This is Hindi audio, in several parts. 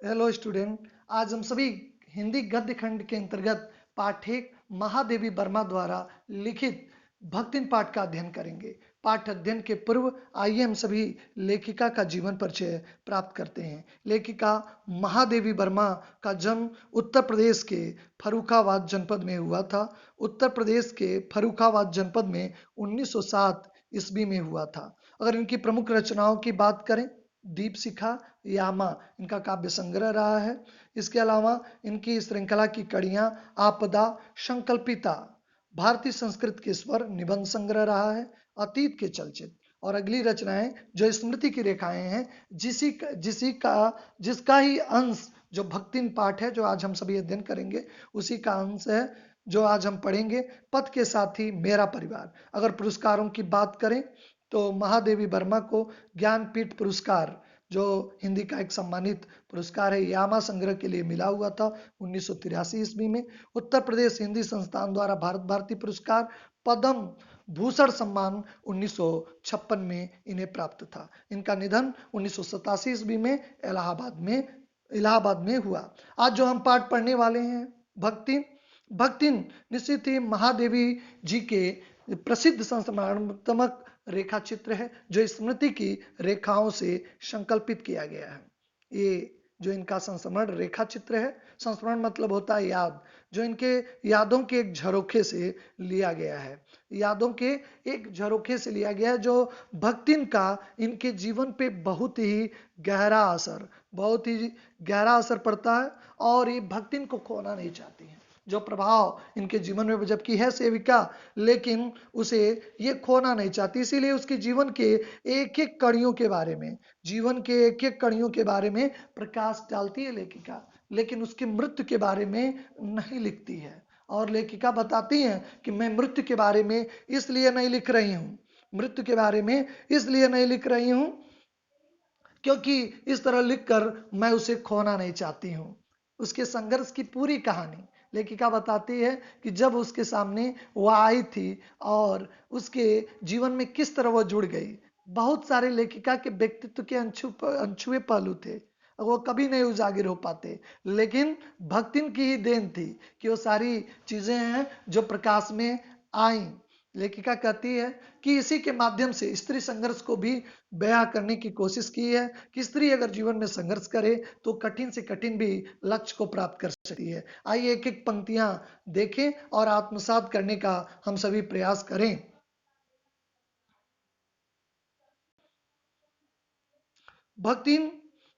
Hello student. आज हम सभी हिंदी गद्य खंड के अंतर्गत पाठ एक महादेवी वर्मा द्वारा लिखित भक्तिन पाठ का अध्ययन करेंगे। पाठ अध्ययन के पूर्व आइए हम सभी लेखिका का जीवन परिचय प्राप्त करते हैं। लेखिका महादेवी वर्मा का जन्म उत्तर प्रदेश के फर्रुखाबाद जनपद में हुआ था। उत्तर प्रदेश के फर्रुखाबाद जनपद में 1907 ईस्वी में हुआ था। अगर इनकी प्रमुख रचनाओं की बात करें, दीपशिखा, यामा इनका काव्य संग्रह रहा है। इसके अलावा इनकी श्रृंखला की कड़ियां आपदा, संकल्पिता, भारतीय संस्कृत के स्वर निबंध संग्रह रहा है, अतीत के चलचित्र। और अगली रचनाएं जो स्मृति की रेखाएं हैं, जिसका ही अंश जो भक्तिन पाठ है जो आज हम सभी अध्ययन करेंगे, उसी का अंश है जो आज हम पढ़ेंगे। पथ के साथी, मेरा परिवार। अगर पुरस्कारों की बात करें तो महादेवी वर्मा को ज्ञानपीठ पुरस्कार, जो हिंदी का एक सम्मानित पुरस्कार है, यामा संग्रह के लिए मिला हुआ था 1983 ईस्वी में। उत्तर प्रदेश हिंदी संस्थान द्वारा भारत भारती पुरस्कार, पद्म भूषण सम्मान 1956 में इन्हें प्राप्त था। इनका निधन 1987 ईस्वी में इलाहाबाद में हुआ। आज जो हम पाठ पढ़ने वाले हैं, भक्तिन निश्चित ही महादेवी जी के प्रसिद्ध संस्मरणात्मक रेखा चित्र है जो स्मृति की रेखाओं से संकल्पित किया गया है। ये जो इनका संस्मरण रेखा चित्र है, संस्मरण मतलब होता है याद, जो इनके यादों के एक झरोखे से लिया गया है। यादों के एक झरोखे से लिया गया है जो भक्तिन का इनके जीवन पे बहुत ही गहरा असर पड़ता है और ये भक्तिन को खोना नहीं चाहती हैं। जो प्रभाव इनके जीवन में, जबकि है सेविका लेकिन उसे ये खोना नहीं चाहती, इसीलिए उसके जीवन के एक एक कड़ियों के बारे में प्रकाश डालती है लेखिका, लेकिन उसकी मृत्यु के बारे में नहीं लिखती है। और लेखिका बताती हैं कि मैं मृत्यु के बारे में इसलिए नहीं लिख रही हूं क्योंकि इस तरह लिखकर मैं उसे खोना नहीं चाहती हूं। उसके संघर्ष की पूरी कहानी लेखिका बताती है कि जब उसके सामने वो आई थी और उसके जीवन में किस तरह वो जुड़ गई। बहुत सारे लेखिका के व्यक्तित्व के अनछुए पहलू थे, वो कभी नहीं उजागर हो पाते, लेकिन भक्तिन की ही देन थी कि वो सारी चीजें हैं जो प्रकाश में आई। लेखिका कहती है कि इसी के माध्यम से स्त्री संघर्ष को भी बयां करने की कोशिश की है कि स्त्री अगर जीवन में संघर्ष करे तो कठिन से कठिन भी लक्ष्य को प्राप्त कर सकती है। आइए एक एक पंक्तियां देखें और आत्मसात करने का हम सभी प्रयास करें। भक्तिन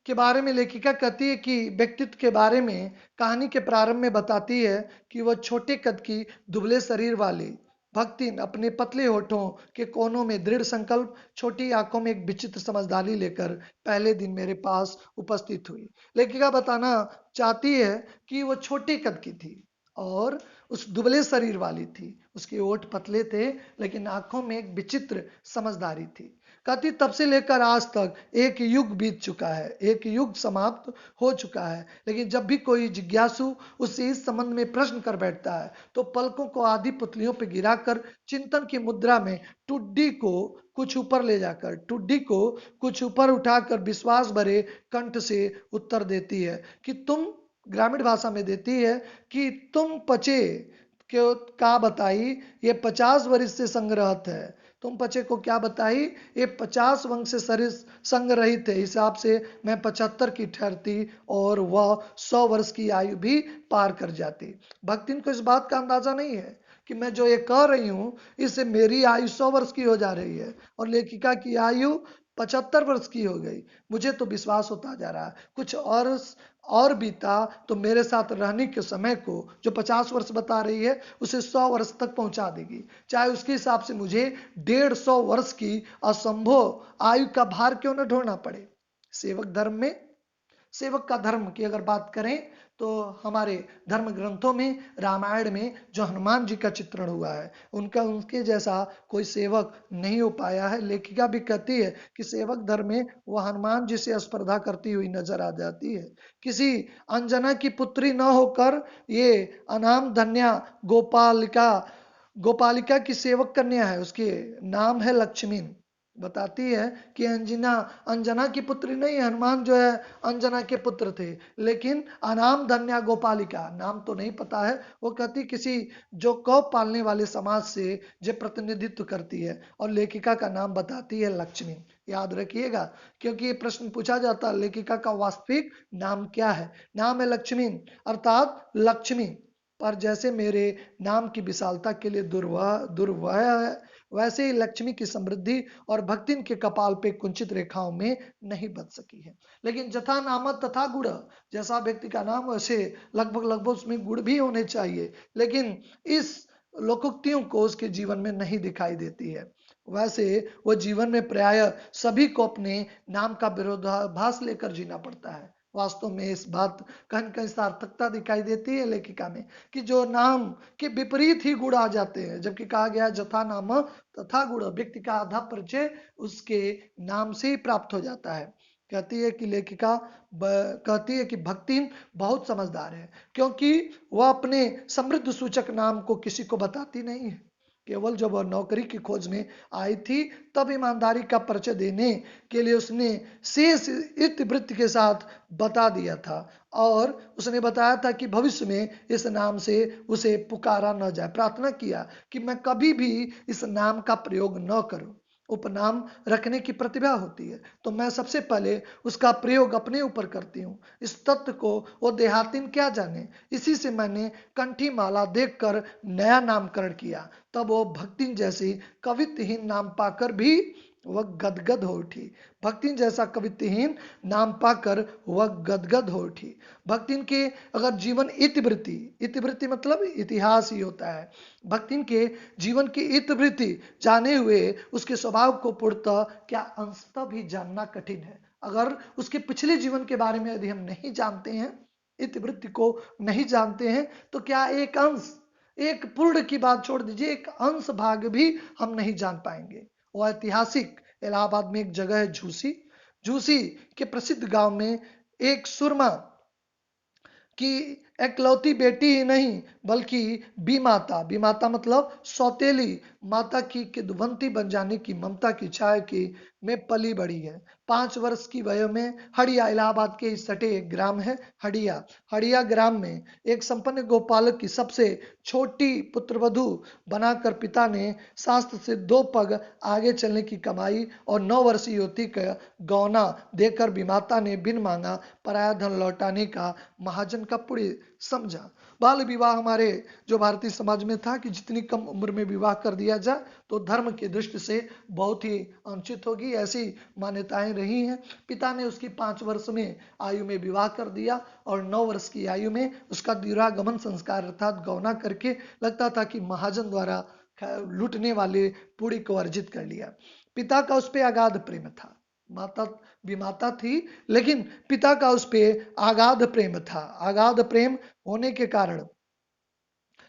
के बारे में लेखिका कहती है कि व्यक्तित्व के बारे में कहानी के प्रारंभ में बताती है कि वह छोटे कद की दुबले शरीर वाली भक्तिन अपने पतले होठों के कोनों में दृढ़ संकल्प, छोटी आंखों में एक विचित्र समझदारी लेकर पहले दिन मेरे पास उपस्थित हुई। लेखिका बताना चाहती है कि वह छोटे कद की थी और उस दुबले शरीर वाली थी, उसके होठ पतले थे लेकिन आंखों में एक विचित्र समझदारी थी। कहती तब से लेकर आज तक एक युग बीत चुका है, एक युग समाप्त हो चुका है, लेकिन जब भी कोई जिज्ञासु उससे इस संबंध में प्रश्न कर बैठता है तो पलकों को आधी पुतलियों पर गिराकर चिंतन की मुद्रा में टुड्डी को कुछ ऊपर उठाकर विश्वास भरे कंठ से उत्तर देती है कि तुम, ग्रामीण भाषा में देती है कि तुम पचे क्यों का बताई, ये 50 वर्ष से संग्रहित है। तुम पचे को क्या बताई, ये 50 वंश से संग्रहित है, हिसाब से मैं 75 की ठहरती और वह 100 वर्ष की आयु भी पार कर जाती। भक्तिन को इस बात का अंदाजा नहीं है कि मैं जो ये कह रही हूं इससे मेरी आयु 100 वर्ष की हो जा रही है और लेखिका की आयु 75 वर्ष की हो गई। मुझे तो विश्वास होता जा रहा है कुछ और बीता तो मेरे साथ रहने के समय को जो 50 वर्ष बता रही है उसे 100 वर्ष तक पहुंचा देगी, चाहे उसके हिसाब से मुझे 150 वर्ष की असंभव आयु का भार क्यों न ढोना पड़े। सेवक का धर्म की अगर बात करें तो हमारे धर्म ग्रंथों में, रामायण में जो हनुमान जी का चित्रण हुआ है उनके जैसा कोई सेवक नहीं हो पाया है। लेखिका भी कहती है कि सेवक धर्म में वह हनुमान जी से स्पर्धा करती हुई नजर आ जाती है। किसी अंजना की पुत्री न होकर ये अनाम धन्या गोपालिका की सेवक कन्या है, उसके नाम है लक्ष्मी। बताती है कि अंजना अंजना की पुत्री नहीं, हनुमान जो है अंजना के पुत्र थे, लेकिन अनाम धन्या गोपालिका, नाम तो नहीं पता है। वो कहती किसी जो गौ पालने वाले समाज से जो प्रतिनिधित्व करती है, और लेखिका का नाम बताती है लक्ष्मी। याद रखिएगा, क्योंकि ये प्रश्न पूछा जाता है लेखिका का वास्तविक नाम क्या है। नाम है लक्ष्मी, अर्थात लक्ष्मी, पर जैसे मेरे नाम की विशालता के लिए दुर्वह है, वैसे ही लक्ष्मी की समृद्धि और भक्ति के कपाल पे कुंचित रेखाओं में नहीं बच सकी है। लेकिन जथा नाम तथा गुण, जैसा व्यक्ति का नाम वैसे लगभग लगभग उसमें गुण भी होने चाहिए, लेकिन इस लोकोक्तियों को उसके जीवन में नहीं दिखाई देती है। वैसे वो जीवन में प्राय सभी को अपने नाम का विरोधाभास लेकर जीना पड़ता है। वास्तव में इस बात कहीं कहीं सार्थकता दिखाई देती है लेखिका में, कि जो नाम के विपरीत ही गुण आ जाते हैं, जबकि कहा गया जथा नाम तथा गुण, व्यक्ति का आधा परिचय उसके नाम से ही प्राप्त हो जाता है। कहती है कि लेखिका कहती है कि भक्ति बहुत समझदार है, क्योंकि वह अपने समृद्ध सूचक नाम को किसी को बताती नहीं है। केवल जब वह नौकरी की खोज में आई थी, तब ईमानदारी का परिचय देने के लिए उसने शेष इतिवृत्ति के साथ बता दिया था, और उसने बताया था कि भविष्य में इस नाम से उसे पुकारा न जाए। प्रार्थना किया कि मैं कभी भी इस नाम का प्रयोग न करूं। उपनाम रखने की प्रतिभा होती है, तो मैं सबसे पहले उसका प्रयोग अपने ऊपर करती हूँ। इस तत्व को वो देहातीन क्या जाने, इसी से मैंने कंठी माला देखकर नया नामकरण किया। तब वो भक्तिन जैसी कवित्वहीन नाम पाकर भी वह गदगद हो उठी। भक्तिन जैसा कवित्वहीन नाम पाकर वह गदगद हो उठी। भक्तिन के अगर जीवन इतिवृत्ति, इतिवृत्ति मतलब इतिहास ही होता है, भक्तिन के जीवन की इतिवृत्ति जाने हुए उसके स्वभाव को पूर्णतः क्या अंशतः भी जानना कठिन है। अगर उसके पिछले जीवन के बारे में यदि हम नहीं जानते हैं, इतिवृत्ति को नहीं जानते हैं, तो क्या एक अंश, एक पूर्ण की बात छोड़ दीजिए, एक अंश भाग भी हम नहीं जान पाएंगे। वो ऐतिहासिक इलाहाबाद में एक जगह है झूसी, झूसी के प्रसिद्ध गांव में एक सुरमा की एकलौती बेटी ही नहीं, बल्कि बीमाता, बीमाता मतलब सौतेली माता की किदवंती बन जाने की ममता की छाया की में पली बड़ी है। 5 वर्ष की वय में हड़िया, इलाहाबाद के इस सटे एक ग्राम है हड़िया, हड़िया ग्राम में एक संपन्न गोपालक की सबसे छोटी पुत्रवधु बनाकर पिता ने शास्त्र से 2 पग आगे चलने की कमाई और 9 वर्षीय युवती का गौना देकर बीमाता ने बिन मांगा पराया धन लौटाने का महाजन का पुण्य समझा। बाल विवाह हमारे जो भारतीय समाज में था कि जितनी कम उम्र में विवाह कर दिया जाए तो धर्म की दृष्टि से बहुत ही अनुचित होगी, ऐसी मान्यताएं रही हैं। पिता ने उसकी 5 वर्ष में आयु में विवाह कर दिया और 9 वर्ष की आयु में उसका द्विरागमन संस्कार अर्थात गौना करके लगता था कि महाजन द्वारा लूटने वाले पुण्य को अर्जित कर लिया। पिता का उस पर अगाध प्रेम था। माता विमाता थी, लेकिन पिता का उस पे अगाध प्रेम था। अगाध प्रेम होने के कारण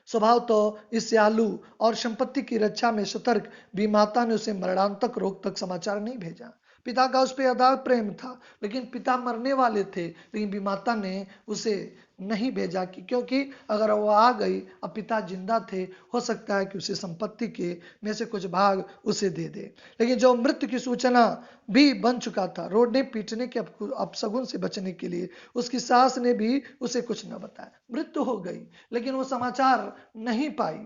स्वभाव तो ईर्ष्यालु और संपत्ति की रक्षा में सतर्क विमाता ने उसे मरणांतक रोग तक समाचार नहीं भेजा। पिता का उस पर अगाध प्रेम था, लेकिन पिता मरने वाले थे, लेकिन विमाता ने उसे नहीं भेजा कि क्योंकि अगर वो आ गई, अब पिता जिंदा थे, हो सकता है कि उसे संपत्ति के में से कुछ भाग उसे दे दे। लेकिन जो मृत्यु की सूचना भी बन चुका था, रोडने पीटने के अपशगुन से बचने के लिए उसकी सास ने भी उसे कुछ न बताया। मृत्यु हो गई, लेकिन वो समाचार नहीं पाई,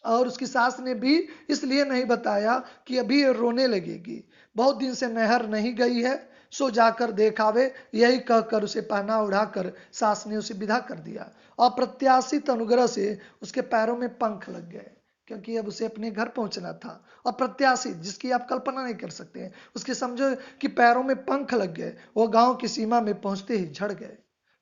और उसकी सास ने भी इसलिए नहीं बताया कि अभी रोने लगेगी, बहुत दिन से नहर नहीं गई है, सो जाकर देखावे, यही कहकर उसे पहना उड़ाकर सास ने उसे विदा कर दिया। अप्रत्याशित अनुग्रह से उसके पैरों में पंख लग गए, क्योंकि अब उसे अपने घर पहुंचना था। अप्रत्याशित, जिसकी आप कल्पना नहीं कर सकते हैं, उसके समझो कि पैरों में पंख लग गए। वो गांव की सीमा में पहुंचते ही झड़ गए।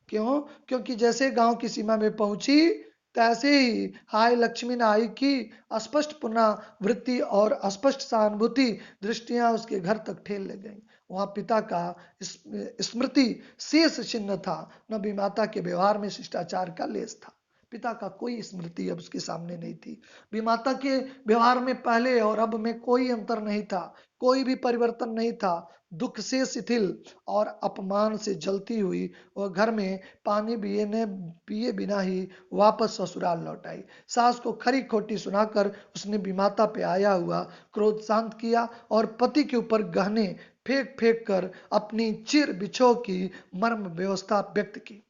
क्यों? क्योंकि जैसे गांव की सीमा में पहुंची, तैसे ही हाय लक्ष्मी नाई की अस्पष्ट पुनरावृत्ति और अस्पष्ट सहानुभूति दृष्टियां उसके घर तक ठेल ले गई। वहां पिता का स्मृति शेष चिन्ह था, न भी माता के व्यवहार में शिष्टाचार का लेस था। पिता का कोई स्मृति अब उसके सामने नहीं थी। विमाता के व्यवहार में पहले और अब में कोई अंतर नहीं था, कोई भी परिवर्तन नहीं था। दुख से शिथिल और अपमान से जलती हुई वह घर में पानी पिए बिना ही वापस ससुराल लौट आई। सास को खरी खोटी सुनाकर उसने विमाता पे आया हुआ क्रोध शांत किया और पति के ऊपर गहने फेंक फेंक कर अपनी चिर बिछो की मर्म व्यवस्था व्यक्त की।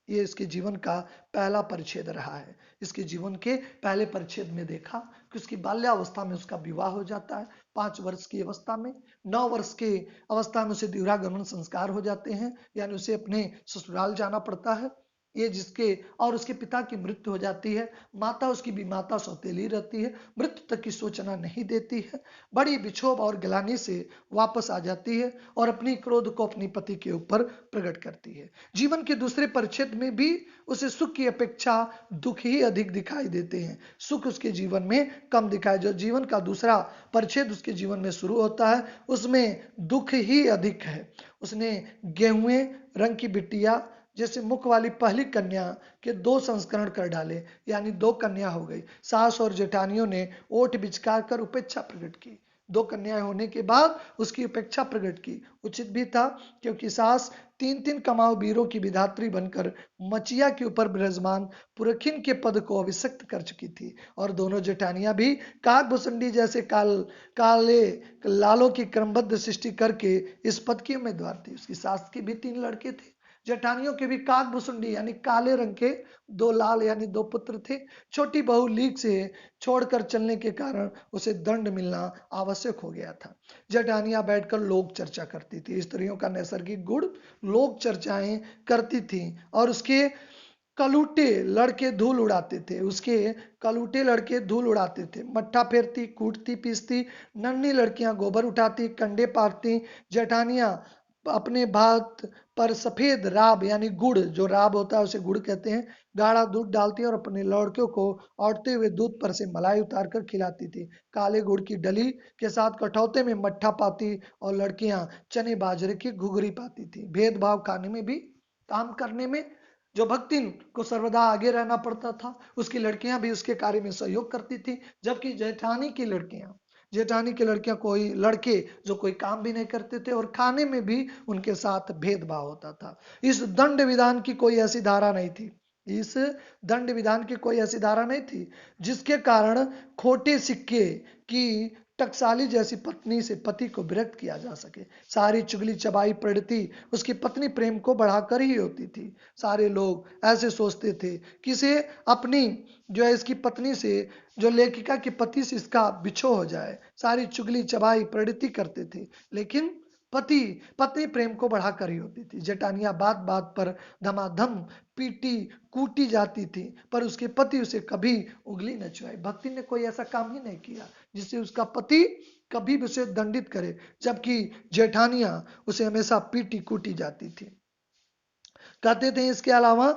ये इसके जीवन का पहला परिच्छेद रहा है। इसके जीवन के पहले परिच्छेद में देखा कि उसकी बाल्यावस्था में उसका विवाह हो जाता है। 5 वर्ष की अवस्था में, 9 वर्ष की अवस्था में उसे द्विरागमन संस्कार हो जाते हैं, यानी उसे अपने ससुराल जाना पड़ता है। ये जिसके और उसके पिता की मृत्यु हो जाती है। माता उसकी बीमाता सौतेली रहती है, मृत्यु तक की सूचना नहीं देती है। बड़ी विक्षोभ और गिलानी से वापस आ जाती है और अपनी क्रोध को अपने पति के ऊपर प्रकट करती है। जीवन के दूसरे परिच्छेद में भी उसे सुख की अपेक्षा दुख ही अधिक दिखाई देते हैं। सुख उसके जीवन में कम दिखाई, जो जीवन का दूसरा परिच्छेद उसके जीवन में शुरू होता है उसमें दुख ही अधिक है। उसने गेहुए रंग की बिटिया जैसे मुख वाली पहली कन्या के 2 संस्करण कर डाले, यानी 2 कन्या हो गई। सास और जेठानियों ने ओठ बिचकार कर उपेक्षा प्रकट की। 2 कन्याएं होने के बाद उसकी उपेक्षा प्रकट की। उचित भी था, क्योंकि सास 3-3 कमाऊ वीरों की विधात्री बनकर मचिया के ऊपर विराजमान पुरखिन के पद को अभिषिक्त कर चुकी थी और दोनों जेठानियां भी काकभुसुंडी जैसे काले लालों की क्रमबद्ध सृष्टि करके इस पद की उम्मीदवार थी। उसकी सास के भी 3 लड़के थे। जेठानियों के भी काकभुसुंडी यानी काले रंग के 2 लाल यानी 2 पुत्र थे। छोटी बहू लीक से छोड़कर चलने के कारण उसे दंड मिलना आवश्यक हो गया था। जेठानियां बैठकर लोक चर्चा करती थी। स्त्रियों का नैसर्गिक गुण लोक चर्चाएं करती थी और उसके कलूटे लड़के धूल उड़ाते थे। मट्ठा फेरती, कूटती, पीसती। नन्ही लड़कियां गोबर उठाती, कंडे पारती। जेठानियां अपने भात पर सफेद राब यानी गुड़, जो राब होता है उसे गुड़ कहते हैं, गाढ़ा दूध डालती और अपने लड़कों को औटते हुए दूध पर से मलाई उतारकर खिलाती थी। काले गुड़ की डली के साथ कठौते में मट्ठा पाती और लड़कियां चने बाजरे की घुघरी पाती थी। भेदभाव खाने में भी, काम करने में जो भक्तिन को सर्वदा आगे रहना पड़ता था, उसकी लड़कियां भी उसके कार्य में सहयोग करती थी। जबकि जेठानी की लड़कियां कोई लड़के जो कोई काम भी नहीं करते थे और खाने में भी उनके साथ भेदभाव होता था। इस दंड विधान की कोई ऐसी धारा नहीं थी जिसके कारण खोटे सिक्के की टकसाली जैसी पत्नी से पति को विरक्त किया जा सके। सारी चुगली चबाई प्रवृत्ति उसकी पत्नी प्रेम को बढ़ाकर ही होती थी। सारे लोग ऐसे सोचते थे कि इसे अपनी जो है इसकी पत्नी से, जो लेखिका के पति से इसका बिछो हो जाए। सारी चुगली चबाई प्रवृत्ति करते थे, लेकिन पत्नी प्रेम को बढ़ाकर ही होती थी। जेठानियां बात बात पर धमाधम पीटी कूटी जाती थी, पर उसके पति उसे कभी उंगली न चुराई। भक्ति ने कोई ऐसा काम ही नहीं किया जिससे उसका पति कभी भी उसे दंडित करे, जबकि जेठानियां उसे हमेशा पीटी कूटी जाती थी। कहते थे इसके अलावा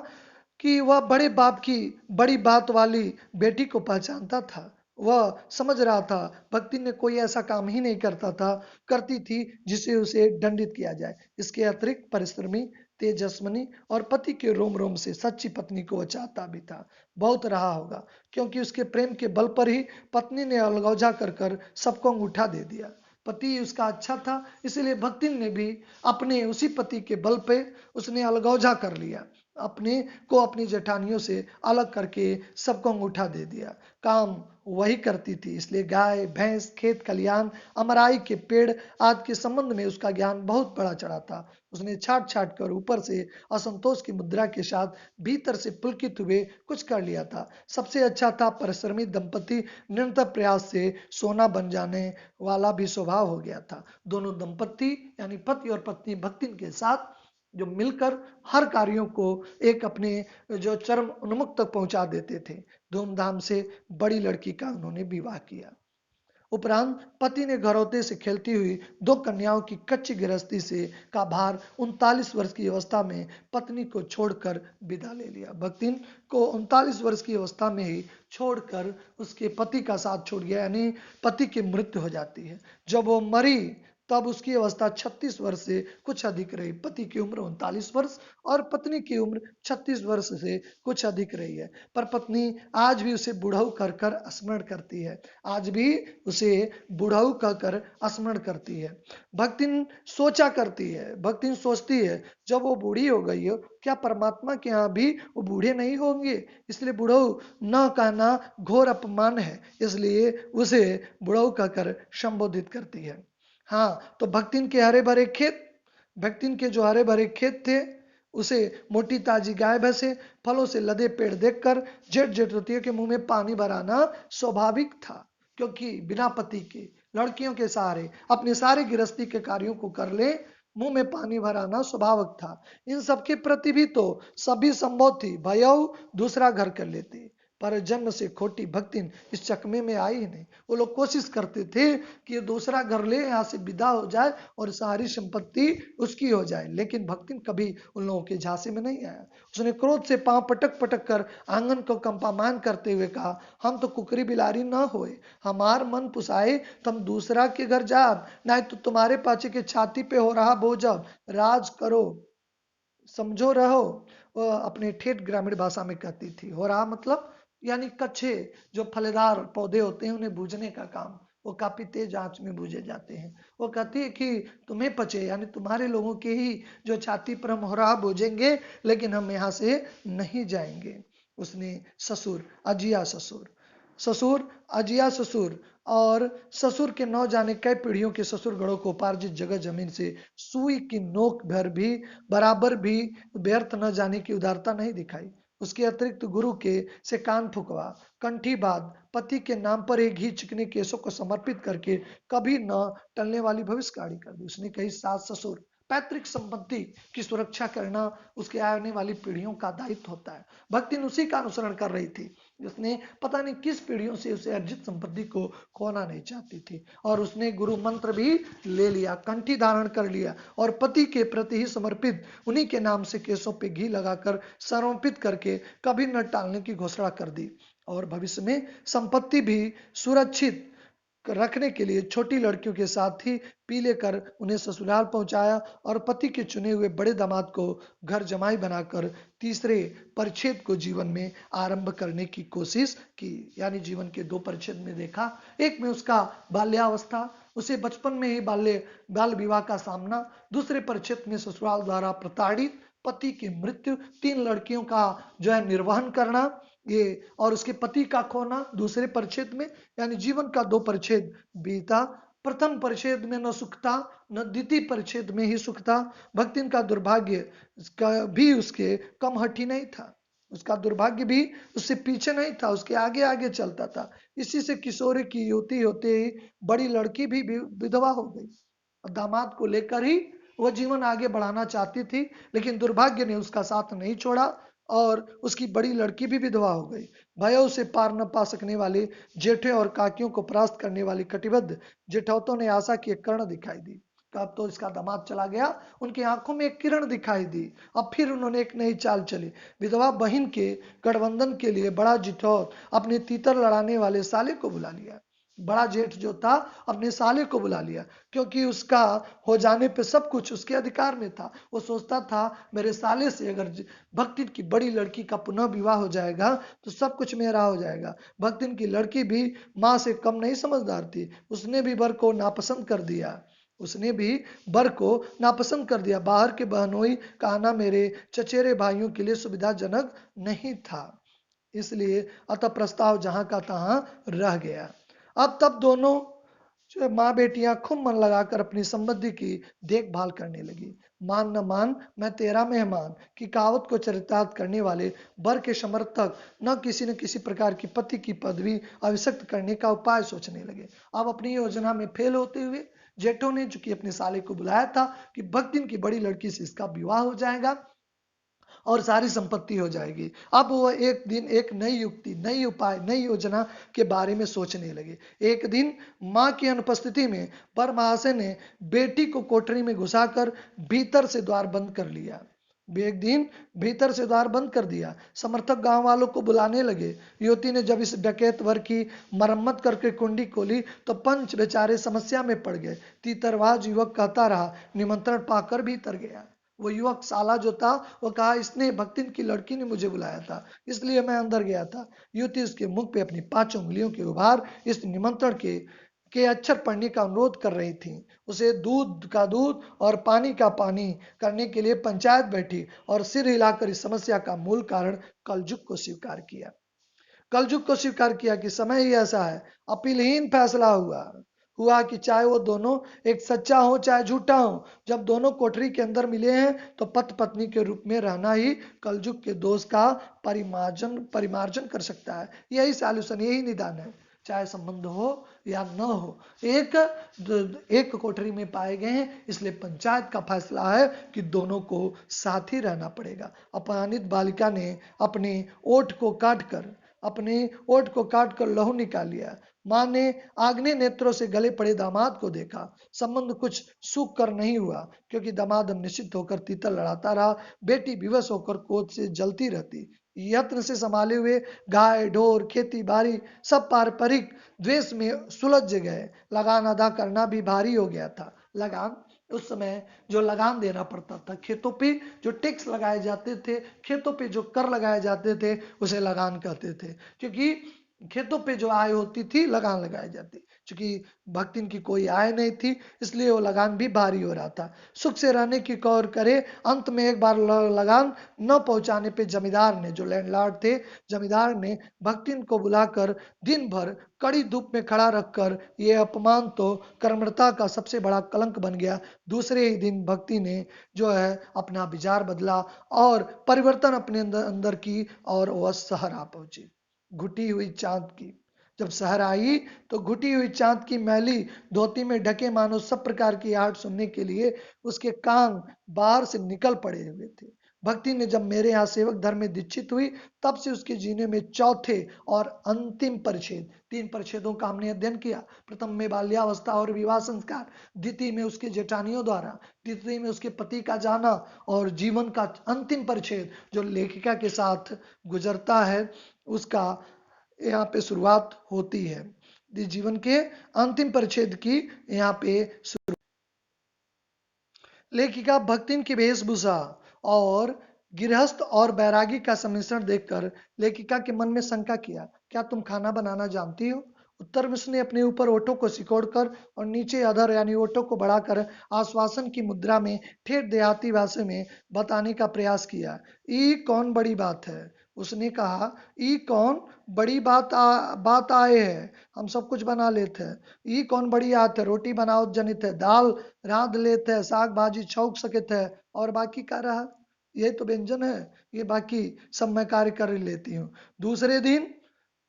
कि वह बड़े बाप की बड़ी बात वाली बेटी को पहचानता था। वह समझ रहा था भक्ति ने कोई ऐसा काम ही नहीं करती थी जिसे उसे दंडित किया जाए। इसके अतिरिक्त परिश्रमी, तेजस्विनी और पति के रोम रोम से सच्ची पत्नी को वह चाहता भी था। बहुत रहा होगा, क्योंकि उसके प्रेम के बल पर ही पत्नी ने अलगौजा कर सबको अंगूठा दे दिया। पति उसका अच्छा था, इसलिए भक्तिन ने भी अपने उसी पति के बल पे उसने अलगौजा कर लिया। अपनी जेठानियों से अलग करके सबको अंगूठा दे दिया। काम वही करती थी, इसलिए गाय भैंस, खेत खलियान, अमराई के पेड़ आदि के संबंध में उसका ज्ञान बहुत बड़ा चढ़ा था। उसने छाट छाट कर ऊपर से असंतोष की मुद्रा के साथ भीतर से पुलकित हुए कुछ कर लिया था। सबसे अच्छा था परिश्रमी दंपति निरंतर प्रयास से सोना बन जाने वाला भी स्वभाव हो गया था। दोनों दंपति यानी पति और पत्नी भक्ति के साथ जो मिलकर हर कार्यों को एक अपने जो चरम उन्मुख तक पहुंचा देते थे। धूमधाम से बड़ी लड़की का उन्होंने विवाह किया। उपरांत पति ने घरौते से खेलती हुई 2 कन्याओं की कच्ची गृहस्थी से का भार 39 वर्ष की अवस्था में पत्नी को छोड़कर विदा ले लिया। भक्तिन को 39 वर्ष की अवस्था में ही छोड़कर उसके पति का साथ छोड़ गया, यानी पति की मृत्यु हो जाती है। जब वो मरी तब उसकी अवस्था 36 वर्ष से कुछ अधिक रही। पति की उम्र 39 वर्ष और पत्नी की उम्र 36 वर्ष से कुछ अधिक रही है। पर पत्नी आज भी उसे बुढ़ऊ कर कर स्मरण करती है, आज भी उसे बुढ़ऊ कहकर स्मरण करती है। भक्तिन सोचा करती है, भक्तिन सोचती है, जब वो बूढ़ी हो गई हो, क्या परमात्मा के यहाँ भी वो बूढ़े नहीं होंगे? इसलिए बुढ़ऊ न कहना घोर अपमान है, इसलिए उसे बुढ़ऊ कहकर संबोधित करती है। हाँ, तो भक्तिन के हरे भरे खेत, भक्तिन के जो हरे भरे खेत थे, उसे मोटी ताजी गाय भैंसे, फलों से लदे पेड़ देखकर जेठ जेठवतियों के मुंह में पानी भराना स्वाभाविक था, क्योंकि बिना पति के लड़कियों के सहारे अपने सारे गृहस्थी के कार्यों को कर ले, मुंह में पानी भराना स्वाभाविक था। इन सबके प्रति भी तो सभी संभव थी, भयऊ दूसरा घर कर लेते, पर जन्म से खोटी भक्तिन इस चकमे में आई ही नहीं। वो लोग कोशिश करते थे कि ये दूसरा घर ले, यहाँ से विदा हो जाए और सारी संपत्ति उसकी हो जाए, लेकिन भक्तिन कभी उन लोगों के झांसे में नहीं आया। उसने क्रोध से पांव पटक पटक कर आंगन को कंपामान करते हुए कहा, हम तो कुकरी बिलारी न होए, हमार मन पुसाए तुम दूसरा के घर जाब, नहीं तो तुम्हारे पाचे के छाती पे हो रहा बोझब, राज करो समझो रहो। अपने ठेठ ग्रामीण भाषा में कहती थी। हो रहा मतलब यानी कच्चे जो फलेदार पौधे होते हैं उन्हें बूझने का काम, वो काफी तेज आंच में बूझे जाते हैं। वो कहती है कि तुम्हें पचे यानी तुम्हारे लोगों के ही जो छाती पर हम हो रहा बूझेंगे, लेकिन हम यहाँ से नहीं जाएंगे। उसने ससुर अजिया ससुर ससुर अजिया ससुर और ससुर के नौ जाने कई पीढ़ियों के ससुर गणों को उपार्जित जगह जमीन से सुई की नोक भर भी बराबर भी व्यर्थ न जाने की उदारता नहीं दिखाई। उसके अतिरिक्त गुरु के से कान फुकवा, कंठी बाध, पति के नाम पर एक घी चिकने केसों को समर्पित करके कभी न टलने वाली भविष्यवाणी कर दी। उसने कही सास ससुर पैतृक संपत्ति की सुरक्षा करना उसके आने वाली पीढ़ियों का दायित्व होता है। भक्तिन उसी का अनुसरण कर रही थी, जिसने पता नहीं किस पीढ़ियों से उसे अर्जित संपत्ति को खोना नहीं चाहती थी। और उसने गुरु मंत्र भी ले लिया, कंठी धारण कर लिया और पति के प्रति ही समर्पित उन्हीं के नाम से केसों पे घी लगाकर समर्पित करके कभी न टालने की घोषणा कर दी। और भविष्य में संपत्ति भी सुरक्षित रखने के लिए छोटी लड़कियों के साथ ही पी लेकर उन्हें ससुराल पहुंचाया और पति के चुने हुए बड़े दामाद को घर जमाई बनाकर तीसरे परिच्छेद को जीवन में आरंभ करने की कोशिश की। यानी जीवन के दो परिच्छेद में देखा, एक में उसका बाल्यावस्था, उसे बचपन में ही बाल विवाह का सामना, दूसरे परिच्छेद में ससुराल द्वारा प्रताड़ित पति की मृत्यु, 3 लड़कियों का जो है निर्वहन करना ये, और उसके पति का खोना दूसरे परिच्छेद में। यानी जीवन का 2 परिच्छेद बीता। प्रथम परिच्छेद में न सुख था, न द्वितीय परिच्छेद में ही सुख था। भक्तिन का दुर्भाग्य भी उसके कम हठी नहीं था, उसका दुर्भाग्य भी उससे पीछे नहीं था, उसके आगे आगे चलता था। इसी से किशोरी की युवती होते ही बड़ी लड़की भी विधवा हो गई। दामाद को लेकर ही वह जीवन आगे बढ़ाना चाहती थी, लेकिन दुर्भाग्य ने उसका साथ नहीं छोड़ा और उसकी बड़ी लड़की भी विधवा हो गई। भयों से पार न पा सकने वाले जेठे और काकियों को परास्त करने वाली कटिबद्ध जेठौतों ने आशा की एक किरण दिखाई दी। अब तो इसका दामाद चला गया, उनकी आंखों में एक किरण दिखाई दी। अब फिर उन्होंने एक नई चाल चली। विधवा बहन के गठबंधन के लिए बड़ा जिठौत अपने तीतर लड़ाने वाले साले को बुला लिया। बड़ा जेठ जो था अपने साले को बुला लिया, क्योंकि उसका हो जाने पे सब कुछ उसके अधिकार में था। वो सोचता था मेरे साले से अगर भक्तिन की बड़ी लड़की का पुनः विवाह हो जाएगा तो सब कुछ मेरा हो जाएगा। भक्तिन की लड़की भी माँ से कम नहीं समझदार थी, उसने भी वर को नापसंद कर दिया, उसने भी वर को नापसंद कर दिया। बाहर के बहनोई का आना मेरे चचेरे भाइयों के लिए सुविधाजनक नहीं था, इसलिए अतः प्रस्ताव जहां का तहां रह गया। अब तब दोनों जो माँ बेटियां खूब मन लगाकर अपनी संबंधी की देखभाल करने लगी। मान न मान मैं तेरा मेहमान की कहावत को चरितार्थ करने वाले वर के समर्थक न किसी प्रकार की पति की पदवी अभिषिक्त करने का उपाय सोचने लगे। अब अपनी योजना में फेल होते हुए जेठों ने, चूंकि अपने साले को बुलाया था कि भक्तिन की बड़ी लड़की से इसका विवाह हो जाएगा और सारी संपत्ति हो जाएगी, अब वो एक दिन एक नई युक्ति, नई उपाय, नई योजना के बारे में सोचने लगे। एक दिन माँ की अनुपस्थिति में वर महाशय ने बेटी को कोठरी में घुसाकर भीतर से द्वार बंद कर लिया। एक दिन भीतर से द्वार बंद कर दिया। समर्थक गांव वालों को बुलाने लगे। युवती ने जब इस डकैत वर्ग की मरम्मत करके कुंडी खोली तो पंच बेचारे समस्या में पड़ गए। तीतरवाज युवक कहता रहा, निमंत्रण पाकर भीतर गया। वो युवक साला जो था वो कहा, इसने भक्तिन की लड़की ने मुझे बुलाया था, इसलिए मैं अंदर गया था। युवती उसके मुख पे अपनी 5 उंगलियों के उभार इस निमंत्रण के अक्षर पढ़ने का अनुरोध कर रही थी। उसे दूध का दूध और पानी का पानी करने के लिए पंचायत बैठी और सिर हिलाकर इस समस्या का मूल कारण कलजुग को स्वीकार किया। कलजुग को स्वीकार किया कि समय ही ऐसा है, अपीलहीन फैसला हुआ कि चाहे वो दोनों एक सच्चा हो चाहे झूठा हो, जब दोनों कोठरी के अंदर मिले हैं तो पति पत्नी के रूप में रहना ही कलजुग के दोष का परिमार्जन कर सकता है। यही सॉल्यूशन, यही निदान है, चाहे संबंध हो या न हो, एक कोठरी में पाए गए हैं, इसलिए पंचायत का फैसला है कि दोनों को साथ ही रहना पड़ेगा। अपमानित बालिका ने अपने ओठ को काट कर लहू निकाल लिया। मां ने आग्ने नेत्रों से गले पड़े दामाद को देखा। संबंध कुछ सूख कर नहीं हुआ, क्योंकि दामाद निश्चित होकर तीतर लड़ाता रहा। बेटी विवश होकर क्रोध से जलती रहती। यत्न से संभाले हुए गाय ढोर खेती बाड़ी सब पारंपरिक द्वेष में सुलझ गए। लगान अदा करना भी भारी हो गया था। लगान, उस समय जो लगान देना पड़ता था, खेतों पे जो टैक्स लगाए जाते थे, खेतों पे जो कर लगाए जाते थे, उसे लगान कहते थे। क्योंकि खेतों पे जो आय होती थी लगान लगाई जाती। क्योंकि भक्तिन की कोई आय नहीं थी, इसलिए वो लगान भी भारी हो रहा था। सुख से रहने की कौर करे, अंत में एक बार लगान न पहुंचाने पे जमींदार ने, जो लैंडलॉर्ड थे, जमींदार ने भक्तिन को बुलाकर दिन भर कड़ी धूप में खड़ा रखकर, ये अपमान तो कर्मठता का सबसे बड़ा कलंक बन गया। दूसरे ही दिन भक्ति ने जो है अपना विचार बदला और परिवर्तन अपने अंदर की, और वह शहर आ पहुंची। घुटी हुई चांद की जब शहर आई तो घुटी हुई चांद की मैली धोती में ढके मानो सब प्रकार की आहट सुनने के लिए उसके कान बाहर से निकल पड़े हुए थे। भक्ति ने जब मेरे यहाँ सेवक धर्म में दीक्षित हुई, तब से उसके जीने में चौथे और अंतिम परिच्छेद, 3 परिच्छेदों का हमने अध्ययन किया। प्रथम में बाल्यावस्था और विवाह संस्कार, द्वितीय में उसके जेठानियों द्वारा, तृतीय में उसके पति का जाना, और जीवन का अंतिम परिच्छेद जो लेखिका के साथ गुजरता है, उसका यहाँ पे शुरुआत होती है। जीवन के अंतिम परिच्छेद की यहाँ पे लेखिका भक्तिन की वेशभूषा और गृहस्थ और बैरागी का सम्मिश्रण देखकर लेखिका के मन में शंका किया, क्या तुम खाना बनाना जानती हो? उत्तर में उसने अपने ऊपर ओठों को सिकोड़कर और नीचे अधर यानी ओठों को बढ़ाकर आश्वासन की मुद्रा में ठेठ देहाती भाषा में बताने का प्रयास किया। ई कौन बड़ी बात है? उसने कहा, ई कौन बड़ी बात आए है, हम सब कुछ बना लेते हैं। ई कौन बड़ी बात है, रोटी बनाओ जनित है, दाल रांध लेते हैं, साग भाजी छौंक सकते हैं, और बाकी का रहा, ये तो व्यंजन है, ये बाकी सब मैं कार्य कर लेती हूँ। दूसरे दिन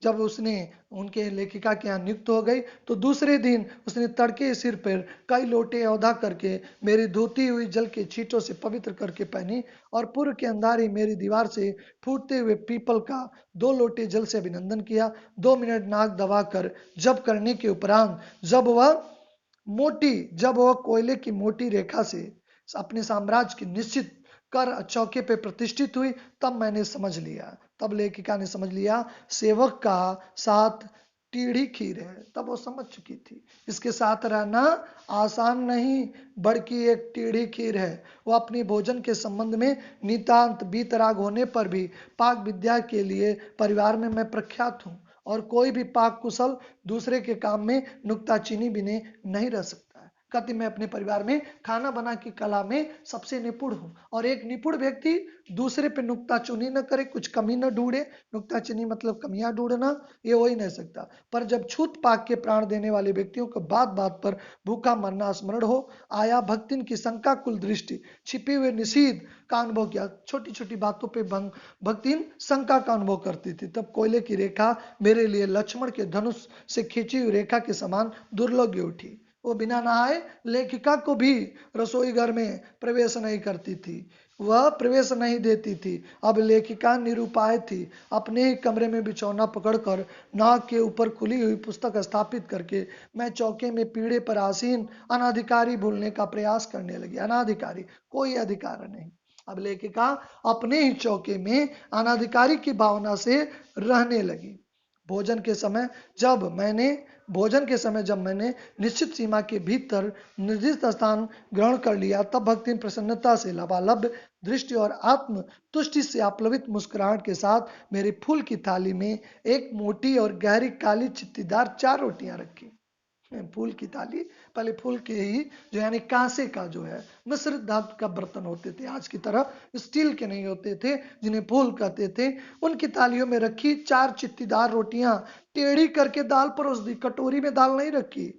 जब उसने उनके लेखिका के यहाँ नियुक्त हो गई, तो दूसरे दिन उसने तड़के सिर पर कई लोटे औधा करके मेरी धोती हुई जल के छींटों से पवित्र करके पहनी, और पूर्व के अंधारी मेरी दीवार से फूटते हुए पीपल का 2 लोटे जल से अभिनंदन किया। 2 मिनट नाक दबाकर जप करने के उपरांत जब वह कोयले की मोटी रेखा से अपने साम्राज्य की निश्चित कर चौके पे प्रतिष्ठित हुई, तब लेखिका ने समझ लिया सेवक का साथ टीढ़ी खीर है। तब वो समझ चुकी थी इसके साथ रहना आसान नहीं, बल्कि एक टीढ़ी खीर है। वो अपनी भोजन के संबंध में नितांत बीतराग होने पर भी पाक विद्या के लिए परिवार में मैं प्रख्यात हूँ, और कोई भी पाक कुशल दूसरे के काम में नुक्ताचीनी बिने नहीं रह सकता। कहती, मैं अपने परिवार में खाना बना की कला में सबसे निपुण हूँ, और एक निपुण व्यक्ति दूसरे पे नुक्ताचीनी न करे, कुछ कमी न ढूंढे। नुक्ताचीनी मतलब कमियां ढूंढना, ये हो ही नहीं सकता। पर जब छूत पाक के प्राण देने वाले व्यक्तियों को बात बात पर भूखा मरना स्मरण हो आया, भक्तिन की शंका कुल दृष्टि छिपे हुए निषेध का अनुभव किया। छोटी छोटी बातों पे भक्तिन शंका का अनुभव करती थी। तब कोयले की रेखा मेरे लिए लक्ष्मण के धनुष से खींची हुई रेखा के समान दुर्लभ उठी। वो बिना नहाए लेखिका को भी रसोई घर में प्रवेश नहीं करती थी, वह प्रवेश नहीं देती थी। अब लेखिका निरुपाय थी। अपने ही कमरे में बिछौना पकड़कर नाक के ऊपर खुली हुई पुस्तक स्थापित करके मैं चौके में पीढ़े पर आसीन अनाधिकारी भूलने का प्रयास करने लगी। अनाधिकारी, कोई अधिकार नहीं। अब लेखिका अपने ही चौके में अनाधिकारी की भावना से रहने लगी। भोजन के समय जब मैंने निश्चित सीमा के भीतर निर्दिष्ट स्थान ग्रहण कर लिया, तब भक्ति प्रसन्नता से लबालब दृष्टि और आत्म तुष्टि से आप्लवित मुस्कुराहट के साथ मेरी फूल की थाली में एक मोटी और गहरी काली चित्तीदार 4 रोटियां रखी। फूल की थाली, पहले फूल के ही जो यानी कांसे का जो है मिश्रित धातु का बर्तन होते थे, आज की तरह स्टील के नहीं होते थे जिन्हें फूल कहते थे। उनकी थालियों में रखी 4 चित्तीदार रोटियां, टेढ़ी करके दाल परोस दी। कटोरी में दाल नहीं रखी,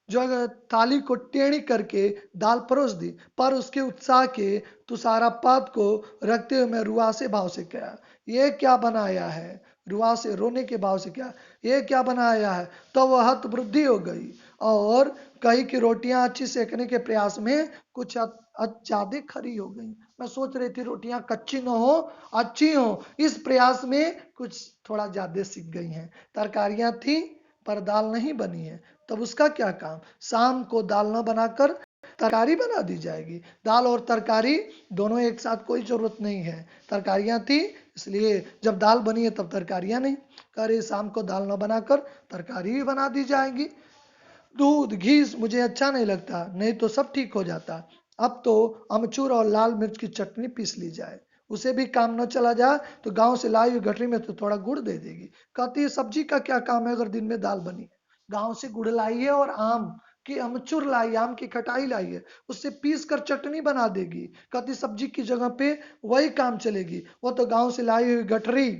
जो अगर थाली को टेढ़ी करके दाल परोस दी, पर उसके उत्साह के तुषारापात को रखते हुए मैं रुआसे भाव से कहा, ये क्या बनाया है? रुआ से रोने के भाव से क्या, ये क्या बनाया है? तो वह हत वृद्धि हो गई और कही की रोटियां अच्छी सेकने के प्रयास में कुछ ज्यादा खरी हो गई। मैं सोच रही थी रोटियां कच्ची न हो, अच्छी हो, इस प्रयास में कुछ थोड़ा ज्यादा सीख गई हैं। तरकारियां थी पर दाल नहीं बनी है, तब उसका क्या काम? शाम को दाल न बनाकर तरकारी बना दी जाएगी। दाल और तरकारी दोनों एक साथ कोई जरूरत नहीं है। तरकारियां थी इसलिए जब दाल बनी है तब तरकारियां नहीं। कह रही शाम को दाल न बनाकर तरकारी भी बना दी जाएगी। दूध घी मुझे अच्छा नहीं लगता, नहीं तो सब ठीक हो जाता। अब तो अमचूर और लाल मिर्च की चटनी पीस ली जाए। उसे भी काम न चला जाए तो गांव से लाई हुई गठरी में तो थोड़ा गुड़ दे देगी। कहती है सब्जी का क्या काम है अगर दिन में दाल बनी है? गांव से गुड़ लाई है और आम की अमचूर लाई, आम की खटाई लाई है, उससे पीस कर चटनी बना देगी। कहती सब्जी की जगह पे वही काम चलेगी। वो तो गांव से लाई हुई गठरी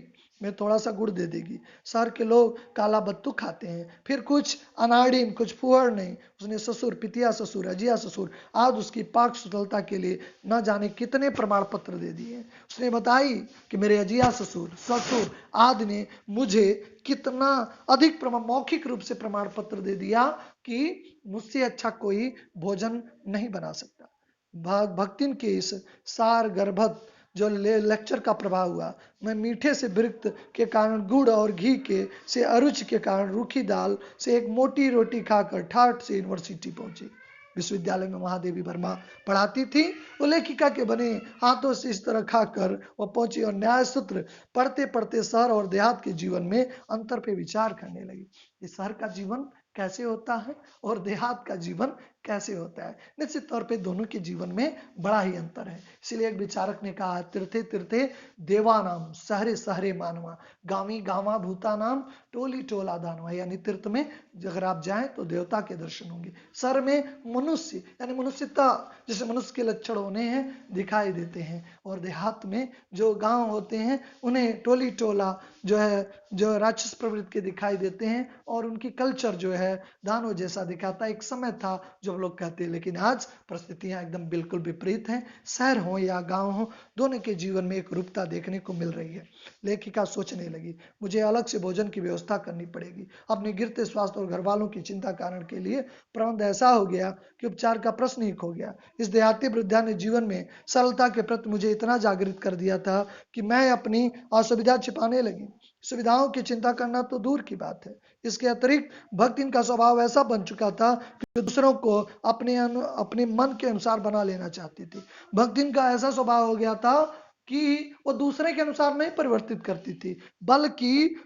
में थोड़ा सा गुड़ दे देगी। शहर के लोग काला बत्तू खाते हैं, फिर कुछ अनाड़ीन, कुछ फुहड़ नहीं। उसने ससुर, पितिया ससुर, अजिया ससुर आज उसकी पाक शुद्धता के लिए न जाने कितने प्रमाण पत्र दे दिए। उसने बताई कि मेरे अजिया ससुर, ससुर आदि ने मुझे कितना अधिक मौखिक रूप से प्रमाण पत्र दे दिया कि मुझसे अच्छा कोई भोजन नहीं बना सकता। भक्तिन के इस सार गर्भत जो लेक्चर का प्रभाव हुआ, मैं मीठे से विरक्त के कारण गुड़ और घी के से अरुचि के कारण रूखी दाल से एक मोटी रोटी खाकर ठाठ से यूनिवर्सिटी पहुंची। विश्वविद्यालय में महादेवी वर्मा पढ़ाती थी। वो लेखिका के बने हाथों से इस तरह खाकर वो पहुंची और न्याय सूत्र पढ़ते पढ़ते शहर और देहात के जीवन में अंतर पे विचार करने लगी। इस शहर का जीवन कैसे होता है और देहात का जीवन कैसे होता है। निश्चित तौर पे दोनों के जीवन में बड़ा ही अंतर है। इसलिए एक विचारक ने कहा, तीर्थे तीर्थे देवा नाम, सहरे सहरे मानवा, गावी गावा भूता नाम, टोली टोला दानवा। यानी तीर्थ में अगर आप जाएं तो देवता के दर्शन होंगे। सर में मनुष्य यानी मनुष्यता, जैसे मनुष्य के लक्षण होने हैं दिखाई देते हैं, और देहात में जो गांव होते हैं उन्हें टोली टोला जो राक्षस प्रवृत्ति के दिखाई देते हैं, और उनकी कल्चर जो है दानव जैसा दिखाता है। एक समय था जो हम लोग कहते हैं, लेकिन आज परिस्थितियां एकदम बिल्कुल विपरीत हैं। शहर हो या गांव हो, दोनों के जीवन में एक रूपता देखने को मिल रही है। लेखिका सोचने लगी, मुझे अलग से भोजन की व्यवस्था करनी पड़ेगी। अपने गिरते स्वास्थ्य और घर वालों की चिंता कारण के लिए प्रबंध ऐसा हो गया कि उपचार का प्रश्न ही खो गया। इस देहाती वृद्धा ने जीवन में सरलता के प्रति मुझे इतना जागृत कर दिया था कि मैं अपनी असुविधा छिपाने लगी। सुविधाओं की चिंता करना तो दूर की बात है, इसके अतिरिक्त भक्ति का स्वभाव ऐसा बन चुका था कि दूसरों को अपने मन के अनुसार बना लेना चाहती थी। भक्ति का ऐसा स्वभाव हो गया था कि वो दूसरे के अनुसार नहीं परिवर्तित करती थी, बल्कि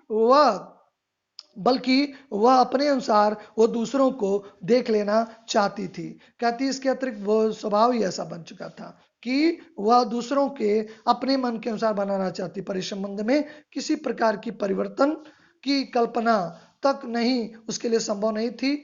वह अपने अनुसार वो दूसरों को देख लेना चाहती थी। कहती इसके अतिरिक्त वो स्वभाव ही ऐसा बन चुका था कि वह दूसरों के अपने मन के अनुसार बनाना चाहती, पर इस संबंध में किसी प्रकार की परिवर्तन की कल्पना तक नहीं उसके लिए संभव नहीं थी।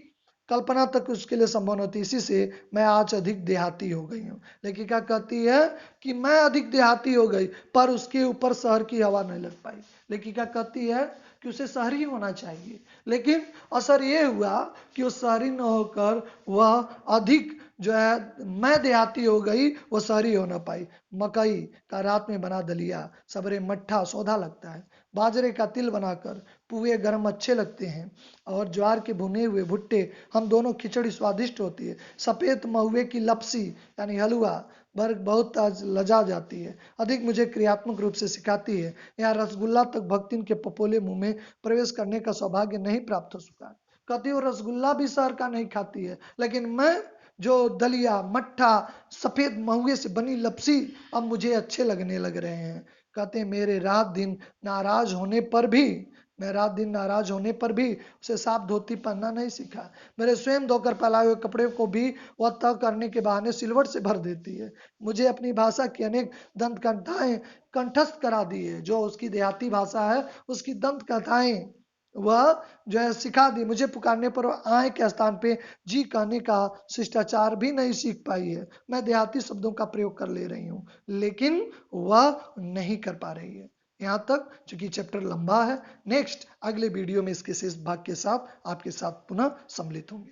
कल्पना तक उसके लिए संभव नहीं थी। इसी से मैं आज अधिक देहाती हो गई हूँ। लेखिका कहती है कि मैं अधिक देहाती हो गई, पर उसके ऊपर शहर की हवा नहीं लग पाई। लेखिका कहती है कि उसे शहरी होना चाहिए, लेकिन असर ये हुआ कि वो शहरी न होकर वह अधिक जो है मैं देहाती हो गई, वो शहरी हो ना पाई। मकई का रात में बना दलिया सबरे मट्ठा सौधा लगता है। बाजरे का तिल बनाकर पुए गरम अच्छे लगते हैं, और ज्वार के भुने हुए भुट्टे हम दोनों खिचड़ी स्वादिष्ट होती है। सफेद महुए की लपसी यानी हलवा वर्ग बहुत लजा जाती है, अधिक मुझे क्रियात्मक रूप से सिखाती है। यहाँ रसगुल्ला तक भक्तिन के पपोले मुंह में प्रवेश करने का सौभाग्य नहीं प्राप्त हो सका। कहती वो रसगुल्ला भी शहर का नहीं खाती है, लेकिन मैं जो दलिया, मट्ठा, सफेद महुए से बनी लपसी अब मुझे अच्छे लगने लग रहे हैं। कहते हैं मेरे रात दिन नाराज होने पर भी, मैं रात दिन नाराज होने पर भी उसे साफ धोती पहनना नहीं सीखा। मेरे स्वयं धोकर फैलाए हुए कपड़े को भी वह तह करने के बहाने सिलवट से भर देती है। मुझे अपनी भाषा की अनेक दंत कथाएं कंठस्थ करा दी है। जो उसकी देहाती भाषा है उसकी दंत कथाएं वह जो है सिखा दी। मुझे पुकारने पर वह आए के स्थान पे जी कहने का शिष्टाचार भी नहीं सीख पाई है। मैं देहाती शब्दों का प्रयोग कर ले रही हूँ लेकिन वह नहीं कर पा रही है। यहाँ तक चूंकि चैप्टर लंबा है, नेक्स्ट अगले वीडियो में इसके शेष भाग के साथ आपके साथ पुनः सम्मिलित होंगे।